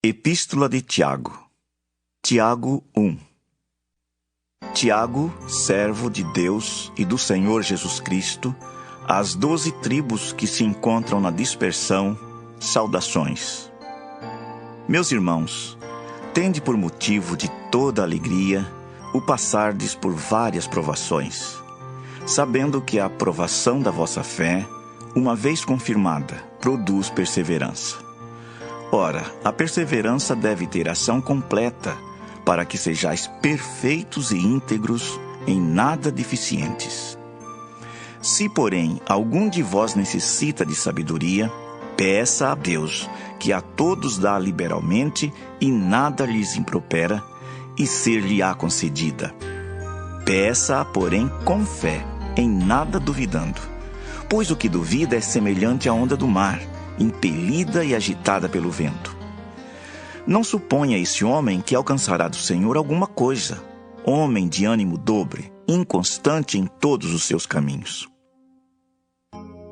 Epístola de Tiago. Tiago 1. Tiago, servo de Deus e do Senhor Jesus Cristo, às 12 tribos que se encontram na dispersão, saudações. Meus irmãos, tende por motivo de toda alegria o passardes por várias provações, sabendo que a aprovação da vossa fé, uma vez confirmada, produz perseverança. Ora, a perseverança deve ter ação completa, para que sejais perfeitos e íntegros, em nada deficientes. Se, porém, algum de vós necessita de sabedoria, peça a Deus, que a todos dá liberalmente e nada lhes impropera, e ser-lhe-á concedida. Peça-a, porém, com fé, em nada duvidando. Pois o que duvida é semelhante à onda do mar, impelida e agitada pelo vento. Não suponha esse homem que alcançará do Senhor alguma coisa, homem de ânimo dobre, inconstante em todos os seus caminhos.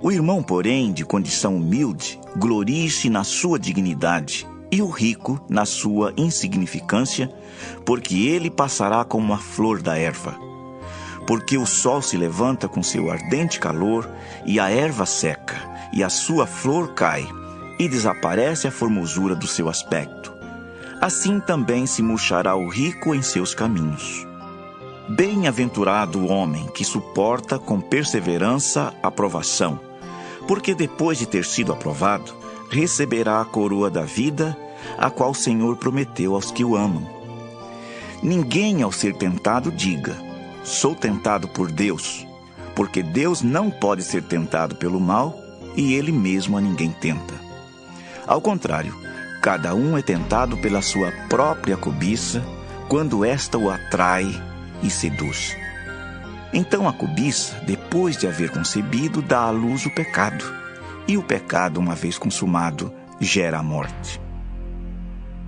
O irmão, porém, de condição humilde, glorie-se na sua dignidade, e o rico na sua insignificância, porque ele passará como a flor da erva. Porque o sol se levanta com seu ardente calor, e a erva seca, e a sua flor cai, e desaparece a formosura do seu aspecto. Assim também se murchará o rico em seus caminhos. Bem-aventurado o homem que suporta com perseverança a provação, porque depois de ter sido aprovado, receberá a coroa da vida, a qual o Senhor prometeu aos que o amam. Ninguém, ao ser tentado, diga: sou tentado por Deus, porque Deus não pode ser tentado pelo mal, e Ele mesmo a ninguém tenta. Ao contrário, cada um é tentado pela sua própria cobiça, quando esta o atrai e seduz. Então a cobiça, depois de haver concebido, dá à luz o pecado, e o pecado, uma vez consumado, gera a morte.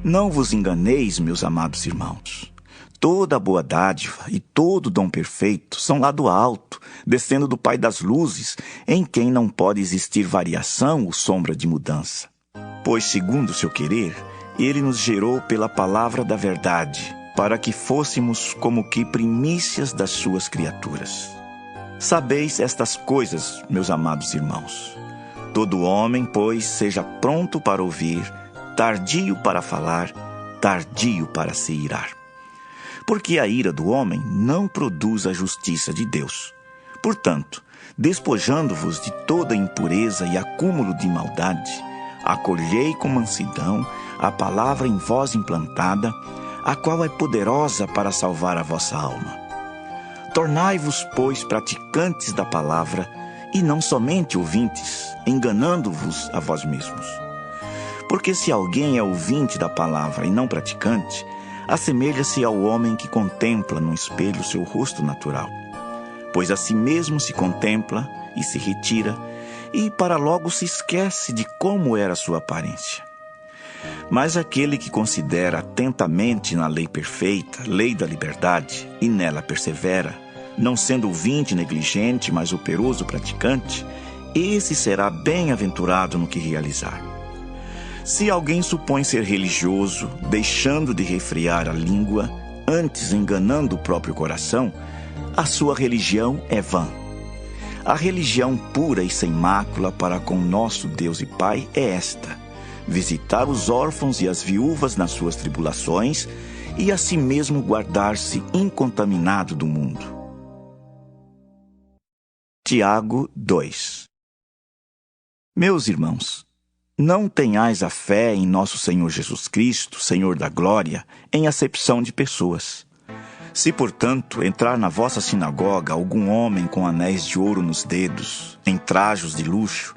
Não vos enganeis, meus amados irmãos. Toda a boa dádiva e todo dom perfeito são lá do alto, descendo do Pai das luzes, em quem não pode existir variação ou sombra de mudança. Pois, segundo o seu querer, Ele nos gerou pela palavra da verdade, para que fôssemos como que primícias das suas criaturas. Sabeis estas coisas, meus amados irmãos. Todo homem, pois, seja pronto para ouvir, tardio para falar, tardio para se irar. Porque a ira do homem não produz a justiça de Deus. Portanto, despojando-vos de toda impureza e acúmulo de maldade, acolhei com mansidão a palavra em vós implantada, a qual é poderosa para salvar a vossa alma. Tornai-vos, pois, praticantes da palavra, e não somente ouvintes, enganando-vos a vós mesmos. Porque se alguém é ouvinte da palavra e não praticante, assemelha-se ao homem que contempla no espelho seu rosto natural. Pois a si mesmo se contempla e se retira, e para logo se esquece de como era sua aparência. Mas aquele que considera atentamente na lei perfeita, lei da liberdade, e nela persevera, não sendo ouvinte negligente, mas operoso praticante, esse será bem-aventurado no que realizar. Se alguém supõe ser religioso, deixando de refrear a língua, antes enganando o próprio coração, a sua religião é vã. A religião pura e sem mácula para com nosso Deus e Pai é esta: visitar os órfãos e as viúvas nas suas tribulações e a si mesmo guardar-se incontaminado do mundo. Tiago 2. Meus irmãos, não tenhais a fé em nosso Senhor Jesus Cristo, Senhor da glória, em acepção de pessoas. Se, portanto, entrar na vossa sinagoga algum homem com anéis de ouro nos dedos, em trajos de luxo,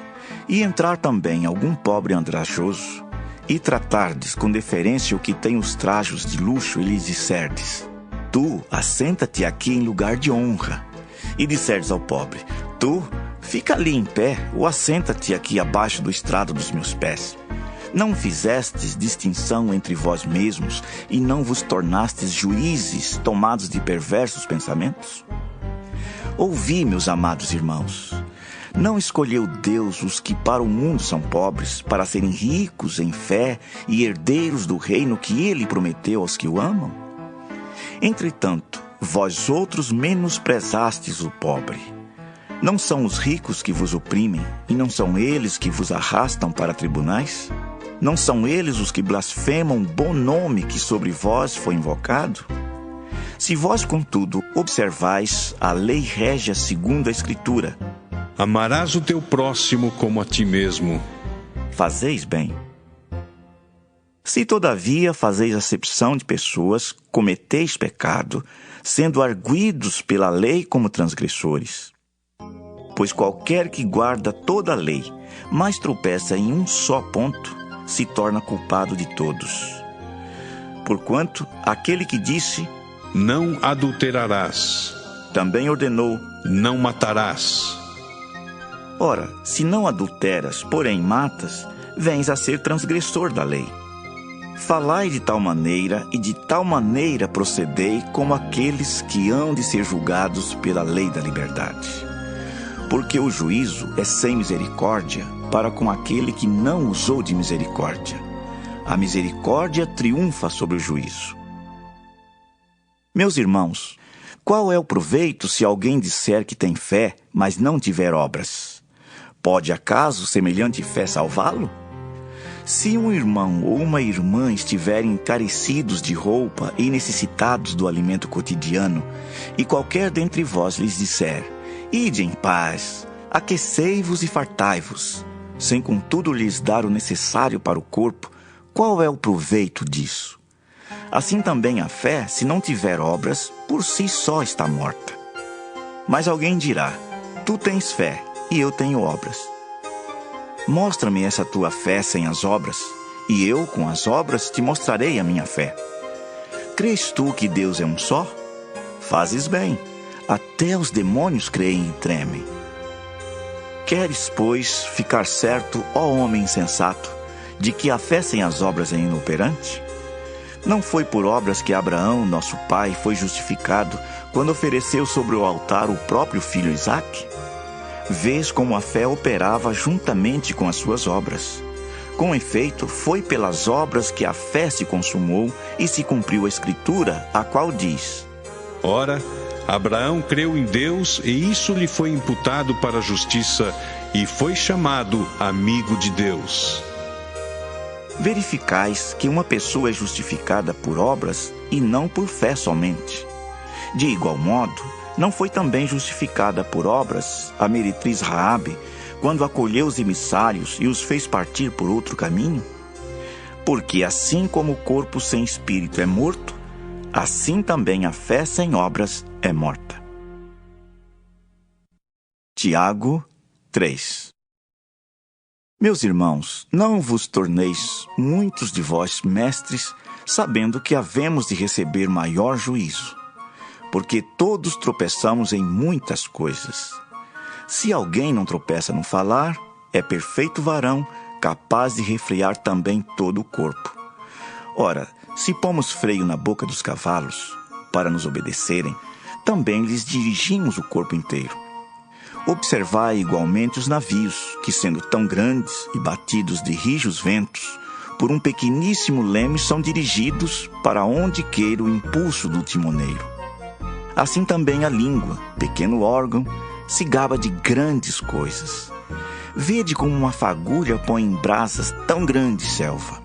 e entrar também algum pobre andrajoso, e tratardes com deferência o que tem os trajos de luxo, e lhes disserdes: tu, assenta-te aqui em lugar de honra. E disserdes ao pobre: tu, fica ali em pé, ou assenta-te aqui abaixo do estrado dos meus pés. Não fizestes distinção entre vós mesmos e não vos tornastes juízes tomados de perversos pensamentos? Ouvi, meus amados irmãos. Não escolheu Deus os que para o mundo são pobres, para serem ricos em fé e herdeiros do reino que Ele prometeu aos que o amam? Entretanto, vós outros menosprezastes o pobre. Não são os ricos que vos oprimem, e não são eles que vos arrastam para tribunais? Não são eles os que blasfemam o bom nome que sobre vós foi invocado? Se vós, contudo, observais a lei régia segundo a Escritura, amarás o teu próximo como a ti mesmo, fazeis bem. Se, todavia, fazeis acepção de pessoas, cometeis pecado, sendo arguidos pela lei como transgressores. Pois qualquer que guarda toda a lei, mas tropeça em um só ponto, se torna culpado de todos. Porquanto, aquele que disse, não adulterarás, também ordenou, não matarás. Ora, se não adulteras, porém matas, vens a ser transgressor da lei. Falai de tal maneira e de tal maneira procedei como aqueles que hão de ser julgados pela lei da liberdade. Porque o juízo é sem misericórdia para com aquele que não usou de misericórdia. A misericórdia triunfa sobre o juízo. Meus irmãos, qual é o proveito se alguém disser que tem fé, mas não tiver obras? Pode acaso semelhante fé salvá-lo? Se um irmão ou uma irmã estiverem encarecidos de roupa e necessitados do alimento cotidiano, e qualquer dentre vós lhes disser, ide em paz, aquecei-vos e fartai-vos, sem contudo lhes dar o necessário para o corpo, qual é o proveito disso? Assim também a fé, se não tiver obras, por si só está morta. Mas alguém dirá, tu tens fé e eu tenho obras. Mostra-me essa tua fé sem as obras, e eu, com as obras, te mostrarei a minha fé. Crês tu que Deus é um só? Fazes bem, até os demônios creem e tremem. Queres, pois, ficar certo, ó homem insensato, de que a fé sem as obras é inoperante? Não foi por obras que Abraão, nosso pai, foi justificado quando ofereceu sobre o altar o próprio filho Isaque? Vês como a fé operava juntamente com as suas obras. Com efeito, foi pelas obras que a fé se consumou e se cumpriu a Escritura, a qual diz: ora, Abraão creu em Deus e isso lhe foi imputado para a justiça e foi chamado amigo de Deus. Verificais que uma pessoa é justificada por obras e não por fé somente. De igual modo, não foi também justificada por obras a meretriz Raabe, quando acolheu os emissários e os fez partir por outro caminho? Porque assim como o corpo sem espírito é morto, assim também a fé sem obras é morta. Tiago 3. Meus irmãos, não vos torneis muitos de vós mestres, sabendo que havemos de receber maior juízo. Porque todos tropeçamos em muitas coisas. Se alguém não tropeça no falar, é perfeito varão, capaz de refrear também todo o corpo. Ora, se pomos freio na boca dos cavalos, para nos obedecerem, também lhes dirigimos o corpo inteiro. Observai igualmente os navios, que sendo tão grandes e batidos de rijos ventos, por um pequeníssimo leme são dirigidos para onde queira o impulso do timoneiro. Assim também a língua, pequeno órgão, se gaba de grandes coisas. Vede como uma fagulha põe em brasas tão grande selva.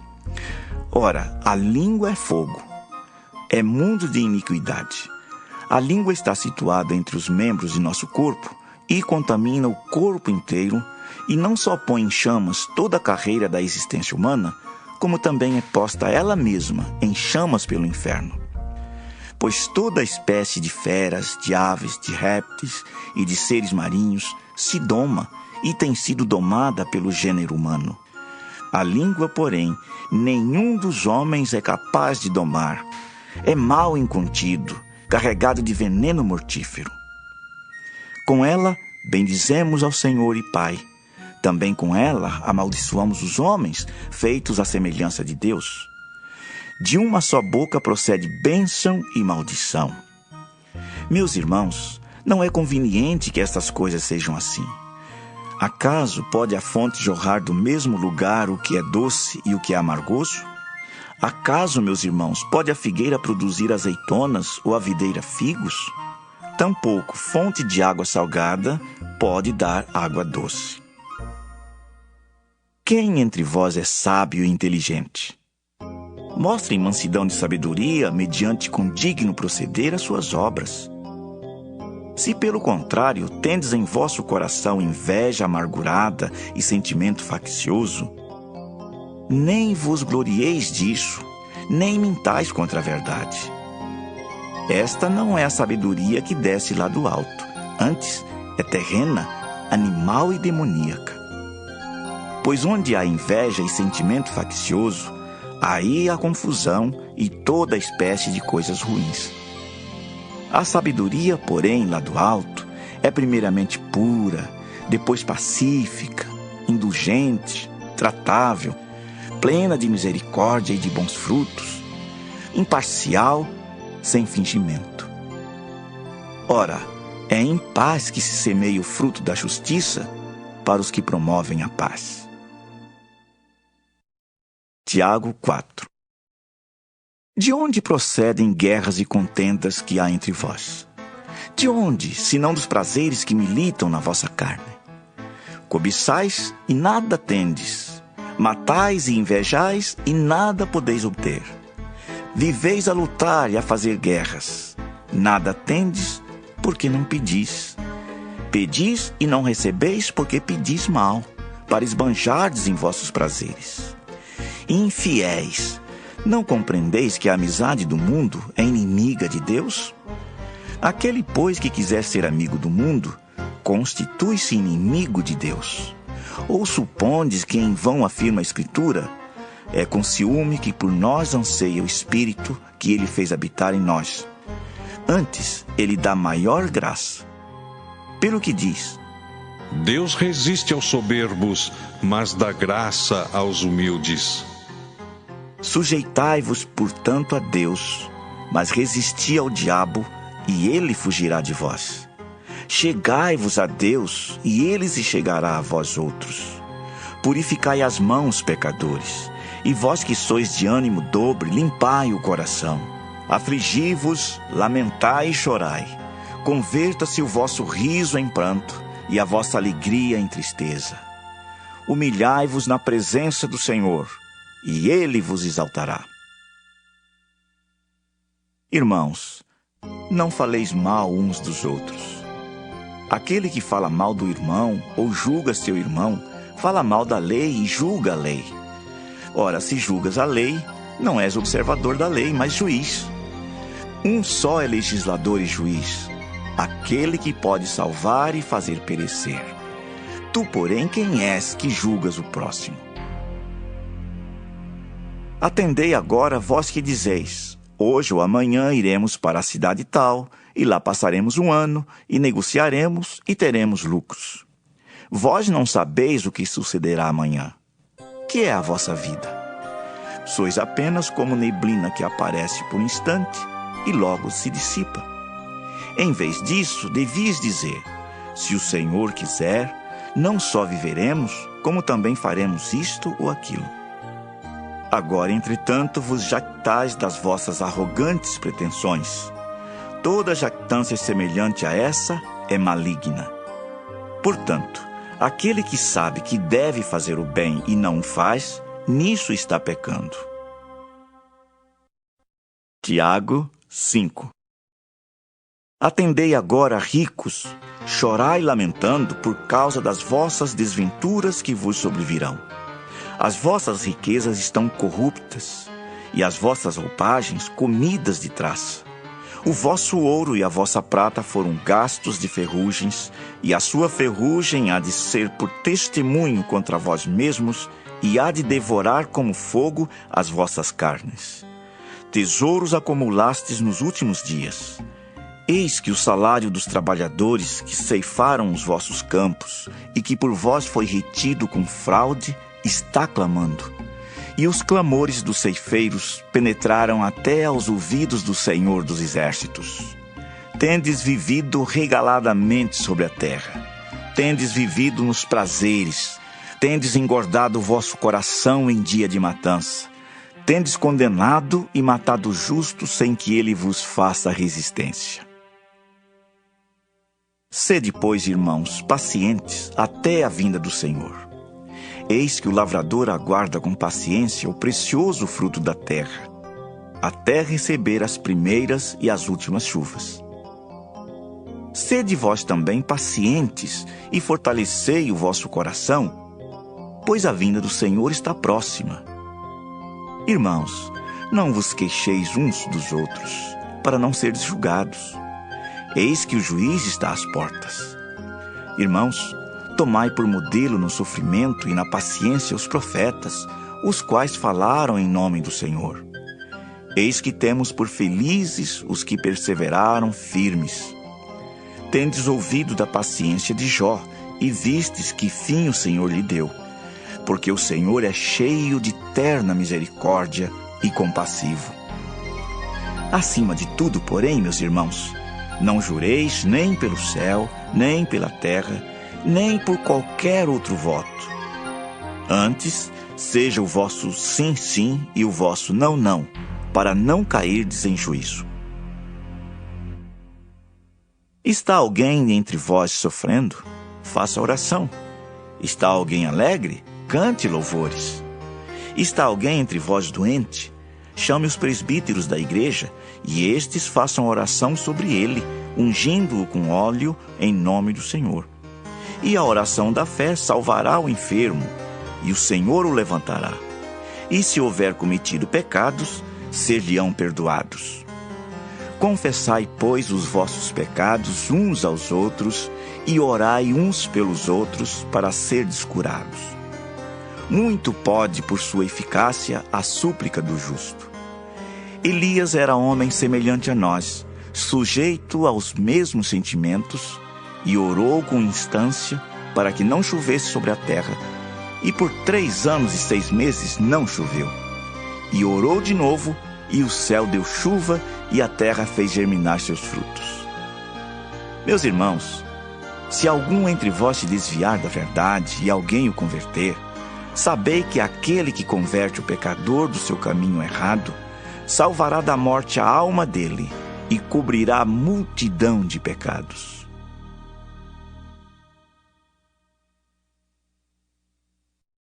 Ora, a língua é fogo, é mundo de iniquidade. A língua está situada entre os membros de nosso corpo e contamina o corpo inteiro, e não só põe em chamas toda a carreira da existência humana, como também é posta ela mesma em chamas pelo inferno. Pois toda espécie de feras, de aves, de répteis e de seres marinhos se doma e tem sido domada pelo gênero humano. A língua, porém, nenhum dos homens é capaz de domar. É mal incontido, carregado de veneno mortífero. Com ela, bendizemos ao Senhor e Pai. Também com ela, amaldiçoamos os homens, feitos à semelhança de Deus. De uma só boca procede bênção e maldição. Meus irmãos, não é conveniente que estas coisas sejam assim. Acaso pode a fonte jorrar do mesmo lugar o que é doce e o que é amargoso? Acaso, meus irmãos, pode a figueira produzir azeitonas ou a videira figos? Tampouco fonte de água salgada pode dar água doce. Quem entre vós é sábio e inteligente? Mostrem mansidão de sabedoria mediante com digno proceder as suas obras. Se, pelo contrário, tendes em vosso coração inveja amargurada e sentimento faccioso, nem vos glorieis disso, nem mintais contra a verdade. Esta não é a sabedoria que desce lá do alto, antes é terrena, animal e demoníaca. Pois onde há inveja e sentimento faccioso, aí há confusão e toda espécie de coisas ruins. A sabedoria, porém, lá do alto, é primeiramente pura, depois pacífica, indulgente, tratável, plena de misericórdia e de bons frutos, imparcial, sem fingimento. Ora, é em paz que se semeia o fruto da justiça para os que promovem a paz. Tiago 4. De onde procedem guerras e contendas que há entre vós? De onde, senão dos prazeres que militam na vossa carne? Cobiçais e nada tendes, matais e invejais e nada podeis obter. Viveis a lutar e a fazer guerras, nada tendes, porque não pedis. Pedis e não recebeis, porque pedis mal, para esbanjardes em vossos prazeres. Infiéis, não compreendeis que a amizade do mundo é inimiga de Deus? Aquele, pois, que quiser ser amigo do mundo, constitui-se inimigo de Deus. Ou supondes que em vão afirma a Escritura? É com ciúme que por nós anseia o Espírito que Ele fez habitar em nós. Antes, Ele dá maior graça. Pelo que diz: Deus resiste aos soberbos, mas dá graça aos humildes. Sujeitai-vos, portanto, a Deus, mas resisti ao diabo, e ele fugirá de vós. Chegai-vos a Deus, e ele se chegará a vós outros. Purificai as mãos, pecadores, e vós que sois de ânimo dobre, limpai o coração. Afligi-vos, lamentai e chorai. Converta-se o vosso riso em pranto, e a vossa alegria em tristeza. Humilhai-vos na presença do Senhor, e Ele vos exaltará. Irmãos, não faleis mal uns dos outros. Aquele que fala mal do irmão ou julga seu irmão, fala mal da lei e julga a lei. Ora, se julgas a lei, não és observador da lei, mas juiz. Um só é legislador e juiz, aquele que pode salvar e fazer perecer. Tu, porém, quem és que julgas o próximo? Atendei agora vós que dizeis: hoje ou amanhã iremos para a cidade tal, e lá passaremos um ano, e negociaremos, e teremos lucros. Vós não sabeis o que sucederá amanhã. Que é a vossa vida? Sois apenas como neblina que aparece por um instante, e logo se dissipa. Em vez disso, devias dizer: se o Senhor quiser, não só viveremos, como também faremos isto ou aquilo. Agora, entretanto, vos jactais das vossas arrogantes pretensões. Toda jactância semelhante a essa é maligna. Portanto, aquele que sabe que deve fazer o bem e não o faz, nisso está pecando. Tiago 5. Atendei agora, ricos, chorai lamentando por causa das vossas desventuras que vos sobrevirão. As vossas riquezas estão corruptas, e as vossas roupagens comidas de traça. O vosso ouro e a vossa prata foram gastos de ferrugens, e a sua ferrugem há de ser por testemunho contra vós mesmos, e há de devorar como fogo as vossas carnes. Tesouros acumulastes nos últimos dias. Eis que o salário dos trabalhadores que ceifaram os vossos campos, e que por vós foi retido com fraude, está clamando. E os clamores dos ceifeiros penetraram até aos ouvidos do Senhor dos Exércitos. Tendes vivido regaladamente sobre a terra. tendes vivido nos prazeres, tendes engordado o vosso coração em dia de matança, tendes condenado e matado o justo sem que ele vos faça resistência. Sede, pois, irmãos, pacientes até a vinda do Senhor. Eis que o lavrador aguarda com paciência o precioso fruto da terra, até receber as primeiras e as últimas chuvas. Sede vós também pacientes e fortalecei o vosso coração, pois a vinda do Senhor está próxima. Irmãos, não vos queixeis uns dos outros, para não seres julgados. Eis que o juiz está às portas. Irmãos, tomai por modelo no sofrimento e na paciência os profetas, os quais falaram em nome do Senhor. Eis que temos por felizes os que perseveraram firmes. Tendes ouvido da paciência de Jó, e vistes que fim o Senhor lhe deu. Porque o Senhor é cheio de terna misericórdia e compassivo. Acima de tudo, porém, meus irmãos, não jureis nem pelo céu, nem pela terra, nem por qualquer outro voto. Antes, seja o vosso sim, sim e o vosso não, não, para não cairdes em juízo. Está alguém entre vós sofrendo? Faça oração. Está alguém alegre? Cante louvores. Está alguém entre vós doente? Chame os presbíteros da igreja, e estes façam oração sobre ele, ungindo-o com óleo em nome do Senhor. E a oração da fé salvará o enfermo, e o Senhor o levantará. E se houver cometido pecados, ser-lhe-ão perdoados. Confessai, pois, os vossos pecados uns aos outros, e orai uns pelos outros para serdes curados. Muito pode, por sua eficácia, a súplica do justo. Elias era homem semelhante a nós, sujeito aos mesmos sentimentos, e orou com instância para que não chovesse sobre a terra, e por 3 anos e 6 meses não choveu. E orou de novo, e o céu deu chuva, e a terra fez germinar seus frutos. Meus irmãos, se algum entre vós se desviar da verdade e alguém o converter, sabei que aquele que converte o pecador do seu caminho errado, salvará da morte a alma dele e cobrirá a multidão de pecados.